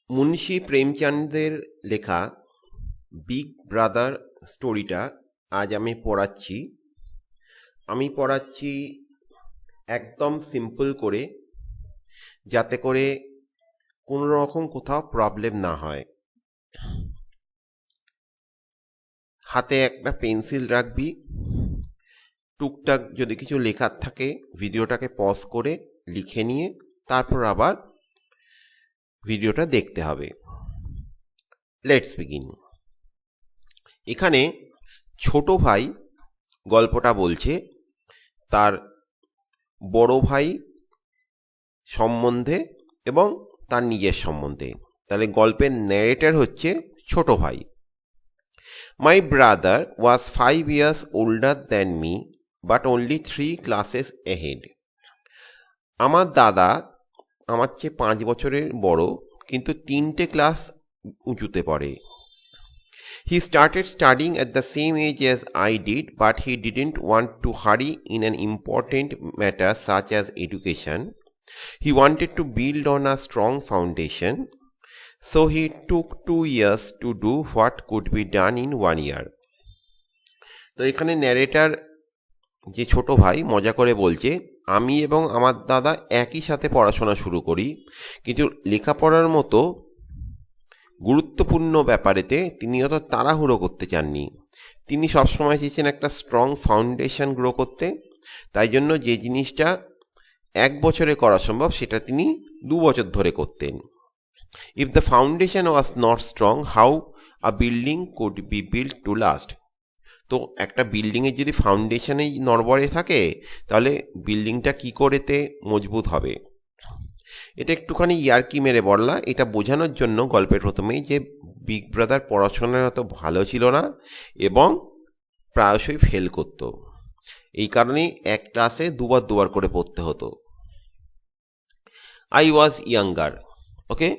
মুন্সি প্রেমচাঁদের লেখা big brother স্টোরিটা আজ আমি পড়াচ্ছি একদম সিম্পল করে, যাতে করে কোনো রকম কোথাও প্রবলেম না হয়। হাতে একটা পেন্সিল রাখবি, টুকটাক যদি কিছু লেখার থাকে ভিডিওটাকে পজ করে লিখে নিয়ে তারপর আবার ভিডিওটা দেখতে হবে। Let's begin. এখানে ছোট ভাই গল্পটা বলছে তার বড় ভাই সম্বন্ধে এবং তার নিজের সম্বন্ধে। তাহলে গল্পের ন্যারেটর হচ্ছে ছোট ভাই। My brother was 5 years older than me but only 3 classes ahead. আমার দাদা আমার চেয়ে 5 বছরের বড়, কিন্তু 3টে ক্লাস উঁচুতে পড়ে। He started studying at the same age as I did, but he didn't want to hurry in an important matter such as education. He wanted to build on a strong foundation, so he took 2 years to do what could be done in 1 year. তো এখানে narrator যে ছোট ভাই মজা করে বলছে, আমি এবং আমার দাদা একই সাথে পড়াশোনা শুরু করি, কিন্তু লেখাপড়ার মতো গুরুত্বপূর্ণ ব্যাপারেতে তিনি অত তাড়াহুড়ো করতে চাননি। তিনি সবসময় চেয়েছেন একটা স্ট্রং ফাউন্ডেশন গ্রো করতে, তাই জন্য যে জিনিসটা 1 বছরে করা সম্ভব সেটা তিনি 2 বছর ধরে করতেন। If the foundation was not strong, how a building could be build to last. তো একটা বিল্ডিংয়ের যদি ফাউন্ডেশনেই নড়বড়ে থাকে তাহলে বিল্ডিংটা কি করেতে মজবুত হবে। এটা একটুখানি ইয়ার্কি মেরে বললা, এটা বোঝানোর জন্য গল্পের প্রথমেই যে বিগ ব্রাদার পড়াশোনায় অত ভালো ছিল না এবং প্রায়শই ফেল করত। এই কারণেই এক ক্লাসে দুবার করে পড়তে হতো। আই ওয়াজ ইয়াঙ্গার, ওকে।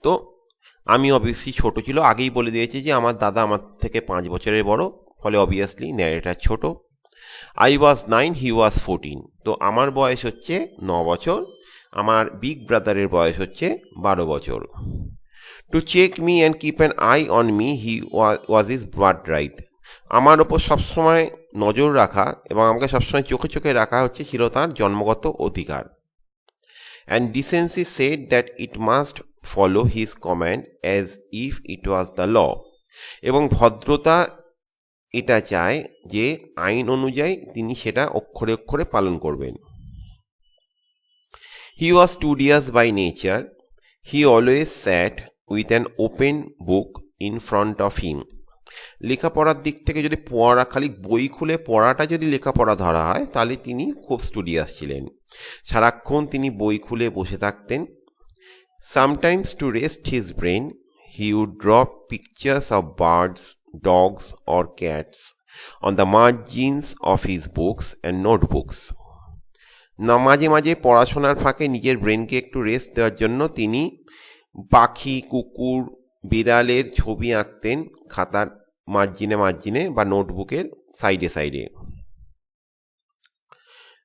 তো আমি অবভিয়াসলি ছোট ছিল, আগেই বলে দিয়েছি যে আমার দাদা আমার থেকে 5 বছরের বড়, ফলে অবভিয়াসলি ন্যারেটর ছোট। আই ওয়াজ 9, হি ওয়াজ 14। তো আমার বয়স হচ্ছে 9 বছর, আমার বিগ ব্রাদারের বয়স হচ্ছে 12 বছর। To check me and keep an eye on me, he was his birthright. আমার ওপর সবসময় নজর রাখা এবং আমাকে সবসময় চোখে রাখা ছিল তার জন্মগত অধিকার। And decency said that it must follow his command as if it was the law. এবং ভদ্রতা এটা চায় যে আইন অনুযায়ী তিনি সেটা অক্ষরে অক্ষরে পালন করবেন। He was studious by nature. He always sat with an open book in front of him. লেখাপড়ার দিক থেকে যদি খালি বই খুলে পড়াটা যদি লেখাপড়া ধরা হয় তাহলে তিনি খুব স্টুডিয়াস ছিলেন। সারাক্ষণ তিনি বই খুলে বসে থাকতেন। Sometimes to rest his brain, he would draw pictures of birds, dogs or cats on the margins of his books and notebooks. না মাঝে মাঝে পড়াশোনার ফাঁকে নিজের ব্রেনকে একটু রেস্ট দেওয়ার জন্য তিনি পাখি, কুকুর, বিড়ালের ছবি আঁকতেন খাতার মার্জিনে বা নোটবুকের সাইডে।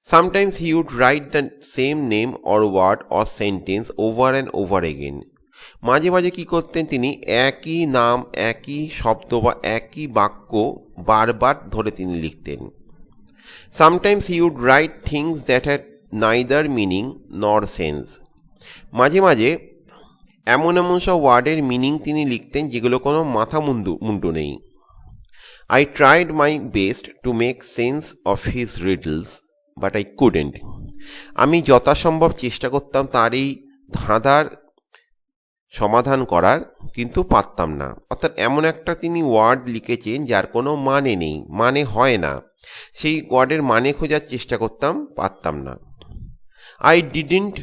Sometimes he would write the same name or word or sentence over and over again. মাঝে মাঝে কি করতেন, তিনি একই নাম, একই শব্দ বা একই বাক্য বারবার ধরে তিনি লিখতেন। Sometimes he would write things that had neither meaning nor sense. মাঝে মাঝে এমন সব ওয়ার্ডের মিনিং তিনি লিখতেন যেগুলো কোনো মাথা মুন্ডু নেই। I tried my best to make sense of his riddles, but I couldn't. আমি যথাসম্ভব চেষ্টা করতাম তার এই ধাঁধার সমাধান করার, কিন্তু পারতাম না। অর্থাৎ এমন একটা তিনি ওয়ার্ড লিখেছেন যার কোনো মানে নেই, মানে হয় না, সেই ওয়ার্ডের মানে খোঁজার চেষ্টা করতাম, পারতাম না। I didn't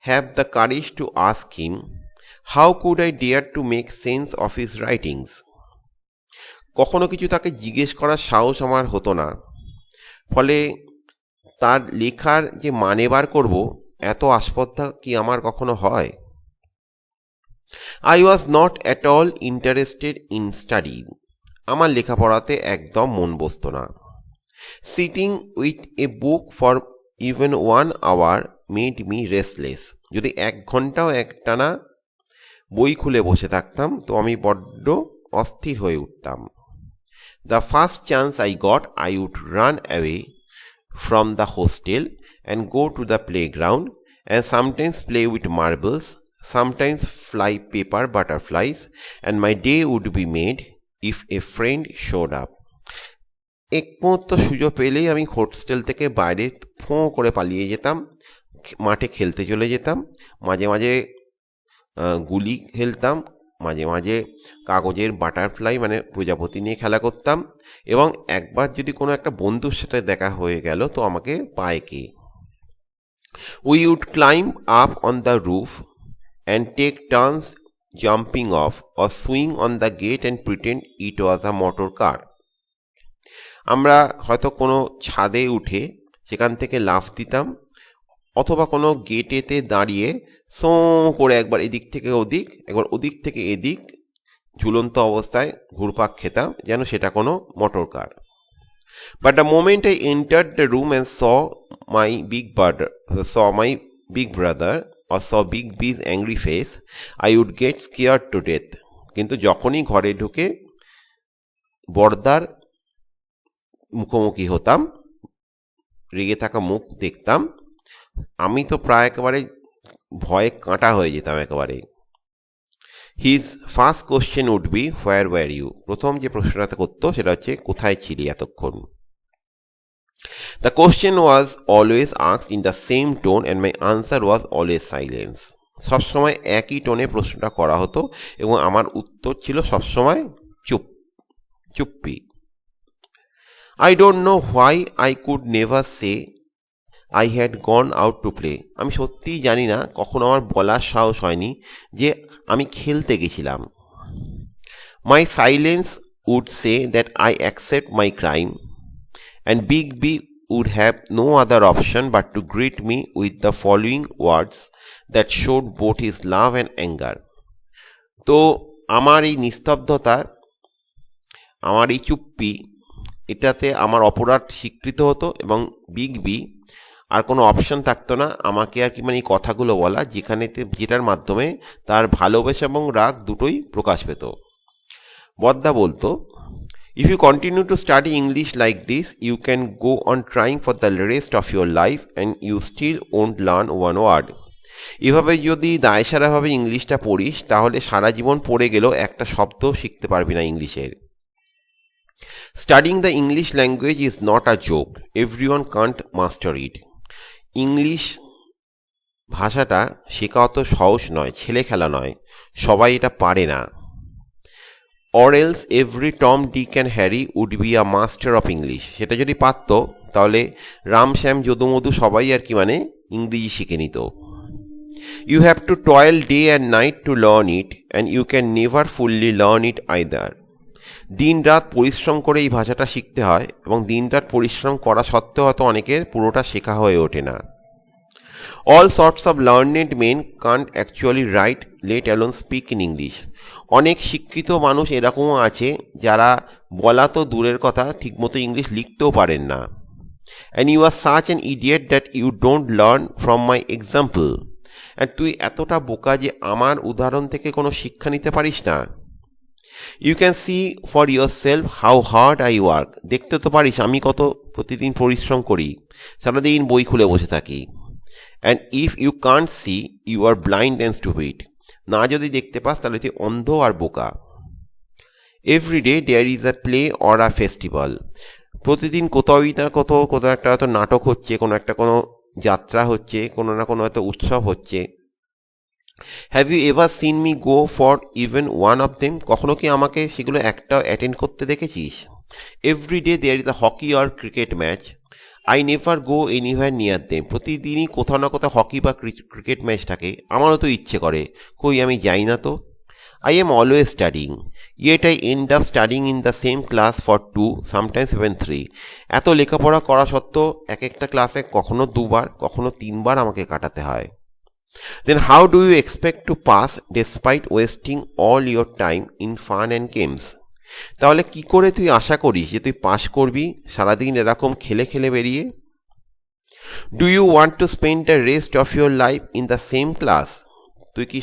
have the courage to ask him. How could I dare to make sense of his writings? কখনো কিছু তাকে জিজ্ঞেস করার সাহস আমার হতো না, ফলে তার লেখার যে মানে বার করব এত আস্পর্ধা কি আমার কখনো হয়? I was not at all interested in studying. আমার লেখাপড়াতে একদম মন বসতো না। Sitting with a book for even 1 hour made me restless. যদি 1 ঘন্টাও একটানা বই খুলে বসে থাকতাম, তো আমি বড্ড অস্থির হয়ে উঠতাম। The first chance I got, I would run away from the hostel and go to the playground and sometimes play with marbles, sometimes fly paper butterflies, and my day would be made if a friend showed up. এক মুহূর্ত সুযোগ পেলেই আমি hostel থেকে বাইরে ফোঁ করে পালিয়ে যেতাম, মাঠে খেলতে চলে যেতাম। মাঝে মাঝে গুলি খেলতাম, মাঝে মাঝে কাগজের বাটারফ্লাই মানে প্রজাপতি নিয়ে খেলা করতাম, এবং একবার যদি কোনো একটা বন্ধুর সাথে দেখা হয়ে গেল তো আমাকে পায় কে। We would climb up on the roof and take turns jumping off or swing on the gate and pretend it was a motor car. আমরা হয়তো কোনো ছাদে উঠে সেখান থেকে লাফ দিতাম, অথবা কোনো গেটেতে দাঁড়িয়ে সোঁ করে একবার এদিক থেকে ওদিক, একবার ওদিক থেকে এদিক ঝুলন্ত অবস্থায় ঘুরপাক খেতাম, যেন সেটা কোনো motor car. But the moment I entered the room and saw my big brother or saw Big B's angry face, I would get scared to death. কিন্তু যখনই ঘরে ঢুকে বড়দার মুখোমুখি হতাম, রেগে থাকা মুখ দেখতাম, আমি তো প্রায় একেবারে ভয়ে কাঁটা হয়ে যেতাম একেবারে। His first question would be, where were you? প্রথম যে প্রশ্নটা করতো সেটা হচ্ছে, কোথায় ছিলি এতক্ষণ? The question was always asked in the same tone and my answer was always silence. সবসময় একই টোনে প্রশ্নটা করা হতো এবং আমার উত্তর ছিল সবসময় চুপ্পি। I don't know why I could never say I had gone out to play. আমি সত্যিই জানি না কখনো আমার বলার সাহস হয়নি যে আমি খেলতে গেছিলাম। My silence would say that I accept my crime, and Big B would have no other option but to greet me with the following words that showed both his love and anger. তো আমার এই নিস্তব্ধতা, আমার এই চুপ্পি, এটাতে আমার অপরাধ স্বীকৃত হতো এবং বিগ বি আর কোনো অপশন থাকতো না আমাকে আর কি মানে এই কথাগুলো বলা, যেটার মাধ্যমে তার ভালোবাসা এবং রাগ দুটোই প্রকাশ পেত। বদ্দা বলতো, if you continue to study English like this, you can go on trying for the rest of your life and you still won't learn one word. এভাবে যদি দায়সারাভাবে ইংলিশটা পড়িস তাহলে সারা জীবন পড়ে গেলেও একটা শব্দ শিখতে পারবি না ইংলিশের। Studying the English language is not a joke. Everyone can't master it. English ভাষাটা শেখা অত সহজ নয়, ছেলে খেলা নয়, সবাই এটা পারে না। Or else every Tom, Dick and Harry would be a master of English. সেটা যদি পারত তাহলে রাম, শ্যাম, যদু, মধু সবাই আর কি মানে ইংরেজি শিখে নিত। You have to toil day and night to learn it and you can never fully learn it either. দিন রাত পরিশ্রম করে এই ভাষাটা শিখতে হয় এবং দিন রাত পরিশ্রম করা সত্ত্বেও হয়তো অনেকের পুরোটা শেখা হয়ে ওঠে না। All sorts of learned men can't actually write, let alone speak in English. অনেক শিক্ষিত মানুষ এরকমও আছে যারা বলা তো দূরের কথা, ঠিকমতো ইংলিশ লিখতেও পারেন না। And you are such an idiot that you don't learn from my example. And তুই এতটা বোকা যে আমার উদাহরণ থেকে কোনো শিক্ষা নিতে পারিস না। You can see for yourself how hard I work. দেখতে তো পারিস আমি কত প্রতিদিন পরিশ্রম করি, সারাদিন বই খুলে বসে থাকি। And if you can't see, you are blind and stupid. না যদি দেখতে পাস তাহলে তুই অন্ধ আর বোকা। Every day there is a play or a festival. প্রতিদিন কোথাও একটা হয়তো নাটক হচ্ছে, কোনো যাত্রা হচ্ছে, কোনো না কোনো হয়তো উৎসব হচ্ছে। Have you ever seen me go for even one of them? কখনো কি আমাকে সেগুলো একটা অ্যাটেন্ড করতে দেখেছিস? Every day there is a hockey or cricket match. I never go anywhere near them. প্রতিদিনই কোথাও না কোথাও হকি বা ক্রিকেট ম্যাচ থাকে, আমারও তো ইচ্ছে করে, কই আমি যাই না তো। I am always studying, yet I end up studying in the same class for 2, sometimes even 3. এত লেখাপড়া করা সত্ত্বেও এক একটা ক্লাসে কখনো 2 বার, কখনো 3 বার আমাকে কাটাতে হয়। Then how do you expect to pass despite wasting all your time in fun and games? তাহলে কি করে তুই আশা করিস যে তুই পাস করবি সারাদিন এরকম খেলে খেলে বেরিয়ে? Do you want to spend the rest of your life in the same class? তুই কি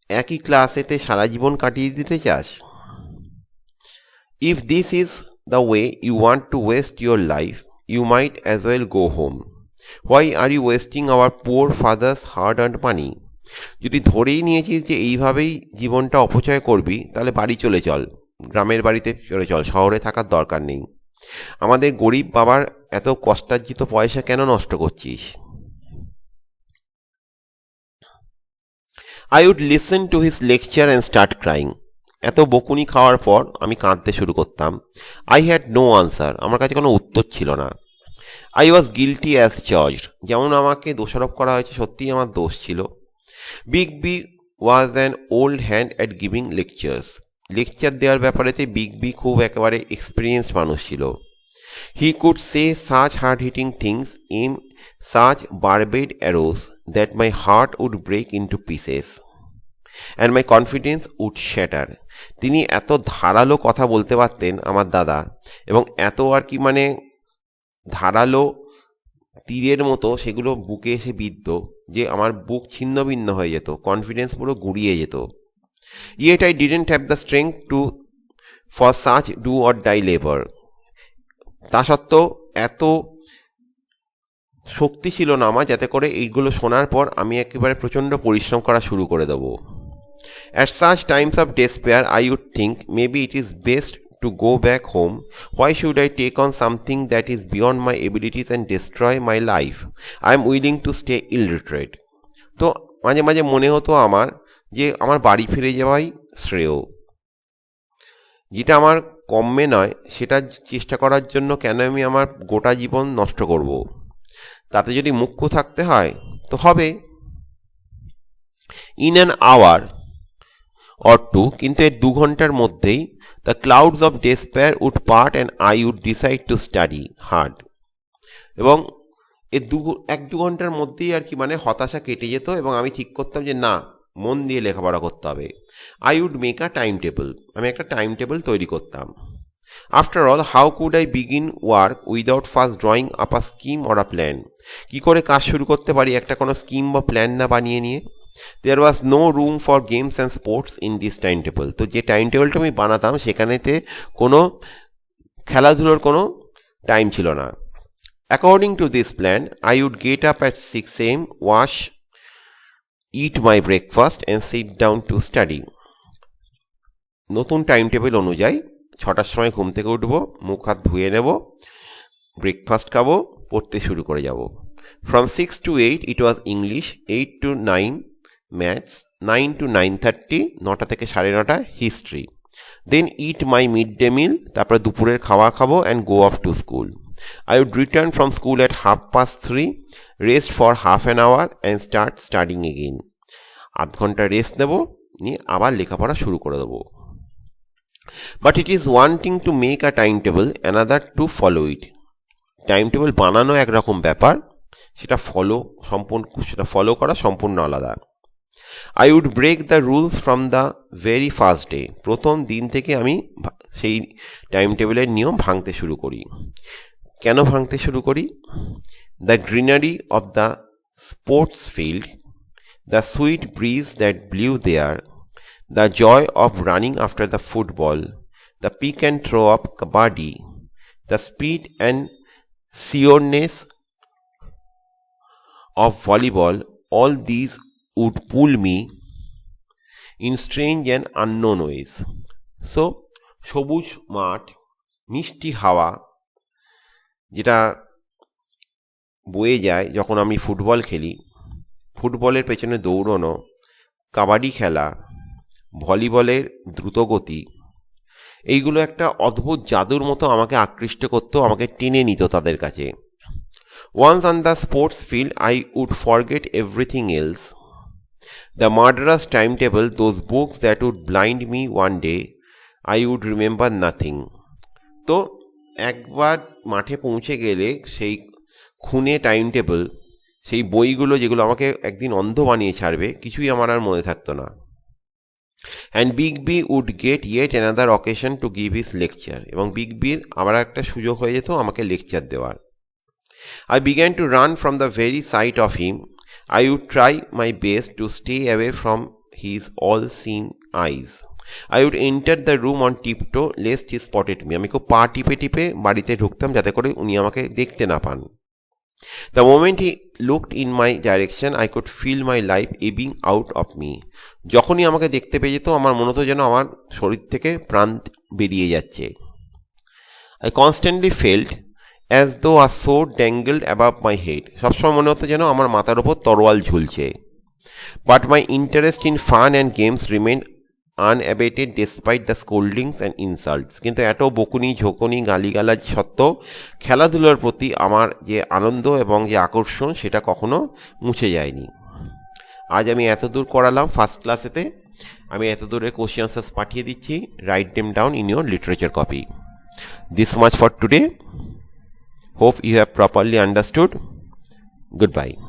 একই ক্লাসেতে সারা জীবন কাটিয়ে দিতে চাস? If this is the way you want to waste your life, you might as well go home. Why are you wasting our poor father's hard-earned money? যদি ধরেই নিয়েছিস যে এইভাবেই জীবনটা অপচয় করবি, তাহলে বাড়ি চলে চল, গ্রামের বাড়িতে চলে চল, শহরে থাকার দরকার নেই। আমাদের গরিব বাবার এত কষ্টার্জিত পয়সা কেন নষ্ট করছিস? I would listen to his lecture and start crying. এত বকুনি খাওয়ার পর আমি কাঁদতে শুরু করতাম। I had no answer. আমার কাছে কোনো উত্তর ছিল না। I was guilty as charged. যেমন আমাকে দোষারোপ করা হয়েছে, সত্যিই আমার দোষ ছিল। Big B was an old hand at giving lectures. Lecture দেওয়ার ব্যাপারেতে বিগ বি খুব একেবারে এক্সপিরিয়েন্সড মানুষ ছিল। He could say such hard-hitting things, aim such barbed arrows that my heart would break into pieces and my confidence would shatter. তিনি এত ধারালো কথা বলতে পারতেন আমার দাদা, এবং এত আর কি মানে ধারালো তীরের মতো সেগুলো বুকে এসে বিদ্ধ যে আমার বুক ছিন্ন ভিন্ন হয়ে যেত, কনফিডেন্স পুরো গুঁড়িয়ে যেত। Yet I didn't have the strength for such do or die labor. তা সত্ত্বেও এত শক্তি ছিল না আমার যাতে করে এইগুলো শোনার পর আমি একেবারে প্রচণ্ড পরিশ্রম করা শুরু করে দেবো। At such times of despair, I would think maybe it is best to go back home. Why should I take on something that is beyond my abilities and destroy my life? I am willing to stay illiterate. তো মাঝে মাঝে মনে হতো আমার যে আমার বাড়ি ফিরে যাওয়াই শ্রেয়। যেটা আমার কমে নয় সেটা চেষ্টা করার জন্য কেন আমি আমার গোটা জীবন নষ্ট করব? তাতে যদি মুখ্য থাকতে হয় তো হবে। In an hour or two, কিন্তু এর 2 ঘন্টার মধ্যেই the clouds of despair would part and I would decide to study hard. এবং এর 1-2 ঘন্টার মধ্যেই আর কি মানে হতাশা কেটে যেত এবং আমি ঠিক করতাম যে না, মন দিয়ে লেখাপড়া করতে হবে। I would make a timetable. আমি একটা টাইম টেবিল তৈরি করতাম। After all, how could I begin work without first drawing up a scheme or a plan? কি করে কাজ শুরু করতে পারি একটা কোনো স্কিম বা প্ল্যান না বানিয়ে নিয়ে? There was no room for games and sports in this timetable. তো যে টাইম টেবিলটা আমি বানাতাম সেখানেতে কোনো খেলাধুলোর কোনো টাইম ছিল না। According to this plan, I would get up at 6 a.m., wash, eat my breakfast and sit down to study. নতুন টাইম টেবিল অনুযায়ী 6টার সময় ঘুম থেকে উঠবো, মুখ হাত ধুয়ে নেব, ব্রেকফাস্ট খাবো, পড়তে শুরু করে যাব। From 6 to 8 it was English, 8 to 9 maths, 9 to 9:30, 9টা থেকে 9:30 history. Then eat my midday meal, তারপর দুপুরের খাবার খাবো and go off to school. I would return from school at 3:30, rest for half an hour and start studying again. 8 ঘন্টা rest নেব, নিয়ে আবার লেখাপড়া শুরু করে দেবো। But it is one thing to make a timetable, another to follow it. Time table বানানো একরকম ব্যাপার, সেটা ফলো করা সম্পূর্ণ আলাদা। I would break the rules from the very first day. প্রথম দিন থেকে আমি সেই টাইম টেবিলের নিয়ম ভাঙতে শুরু করি। কেন ভাঙতে শুরু করি? The greenery of the sports field, the sweet breeze that blew there, the joy of running after the football, the pick and throw of kabaddi, the speed and sureness of volleyball, all these would pull me in strange and unknown ways. So, সবুজ মাঠ, মিষ্টি হাওয়া যেটা বয়ে যায় যখন আমি football খেলি, ফুটবলের পেছনে দৌড়ানো, কাবাডি খেলা, ভলিবলের দ্রুতগতি, এইগুলো একটা অদ্ভুত জাদুর মতো আমাকে আকৃষ্ট করতো, আমাকে টেনে নিত তাদের কাছে। Once on the sports field, I would forget everything else. The murderous timetable, those books that would blind me one day, I would remember nothing. তো একবার মাঠে পৌঁছে গেলে সেই খুনে টাইম টেবিল, সেই বইগুলো যেগুলো আমাকে একদিন অন্ধ বানিয়ে ছাড়বে, কিছুই আমার আর মনে থাকতো না। And Big B would get yet another occasion to give his lecture. এবং বিগ বির আবার একটা সুযোগ হয়ে যেত আমাকে লেকচার দেওয়ার। I began to run from the very sight of him. I would try my best to stay away from his all-seeing eyes. I would enter the room on tiptoe lest he spotted me. আমি খুব পা টিপে টিপে বাড়িতে ঢুকতাম যাতে করে উনি আমাকে দেখতে না পান। The moment he looked in my direction, I could feel my life ebbing out of me. যখনই আমাকে দেখতে পেয়ে যেত আমার মনে হতো যেন আমার শরীর থেকে প্রাণ বেরিয়ে যাচ্ছে। I constantly felt as though a sword dangled above my head. সবসময় মনে হতো যেন আমার মাথার উপর তরোয়াল ঝুলছে। But my interest in fun and games remained unabated despite the scoldings and insults. কিন্তু এত বকুনি ঝোঁকুনি গালিগালাজ সত্ত্বেও খেলাধুলার প্রতি আমার যে আনন্দ এবং যে আকর্ষণ সেটা কখনো মুছে যায়নি। আজ আমি এত দূর করালাম ফার্স্ট ক্লাসেতে। আমি এত দূরের কোশ্চেন আনসার্স পাঠিয়ে দিচ্ছি। Write them down in your literature copy. This much for today. Hope you have properly understood. Goodbye.